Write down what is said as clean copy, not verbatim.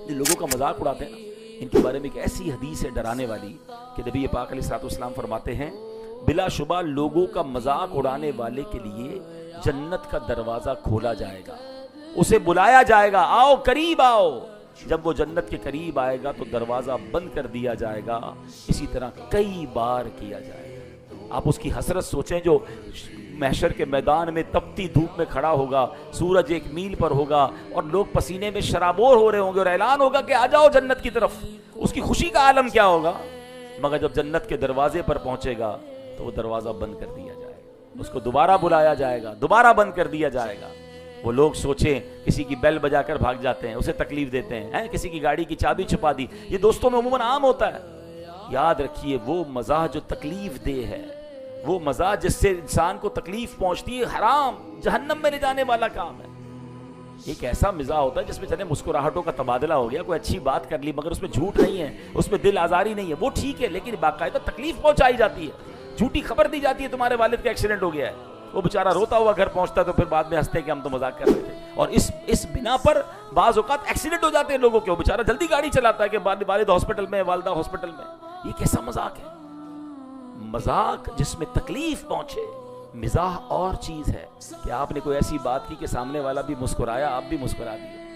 جو لوگوں کا مذاق اڑاتے ہیں نا، ان کے بارے میں ایک ایسی حدیث ہے ڈرانے والی کہ نبی پاک علیہ الصلوۃ والسلام فرماتے ہیں بلا شبہ لوگوں کا مذاق اڑانے والے کے لیے جنت کا دروازہ کھولا جائے گا، اسے بلایا جائے گا آؤ قریب آؤ، جب وہ جنت کے قریب آئے گا تو دروازہ بند کر دیا جائے گا، اسی طرح کئی بار کیا جائے گا۔ آپ اس کی حسرت سوچیں جو محشر کے میدان میں تپتی دھوپ میں کھڑا ہوگا، سورج 1 میل پر ہوگا اور لوگ پسینے میں شرابور ہو رہے ہوں گے اور اعلان ہوگا کہ آ جاؤ جنت کی طرف، اس کی خوشی کا عالم کیا ہوگا۔ مگر جب جنت کے دروازے پر پہنچے گا تو وہ دروازہ بند کر دیا جائے گا، اس کو دوبارہ بلایا جائے گا، دوبارہ بند کر دیا جائے گا۔ وہ لوگ سوچیں کسی کی بیل بجا کر بھاگ جاتے ہیں، اسے تکلیف دیتے ہیں، کسی کی گاڑی کی چابی چھپا دی، یہ دوستوں میں عموماً عام ہوتا ہے۔ یاد رکھیے وہ مزاح جو تکلیف دہ ہے، وہ مزاح جس سے انسان کو تکلیف پہنچتی ہے، حرام جہنم میں لے جانے والا کام ہے۔ ایک ایسا مزاح ہوتا ہے جس میں چلے مسکراہٹوں کا تبادلہ ہو گیا، کوئی اچھی بات کر لی مگر اس میں جھوٹ نہیں ہے، اس میں دل آزاری نہیں ہے، وہ ٹھیک ہے، لیکن باقاعدہ تکلیف پہنچائی جاتی ہے، جھوٹی خبر دی جاتی ہے تمہارے والد کا ایکسیڈنٹ ہو گیا ہے، وہ بیچارہ روتا ہوا گھر پہنچتا ہے تو پھر بعد میں ہنستے کہ ہم تو مذاق کر رہے تھے، اور اس بنا پر بعض اوقات ایکسیڈنٹ ہو جاتے ہیں لوگوں کے، وہ بیچارہ جلدی گاڑی چلاتا ہے کہ والد ہاسپٹل میں، والدہ ہاسپٹل میں۔ یہ کیسا مذاق ہے؟ مذاق جس میں تکلیف پہنچے۔ مزاح اور چیز ہے کہ آپ نے کوئی ایسی بات کی کہ سامنے والا بھی مسکرایا، آپ بھی مسکرا دیے۔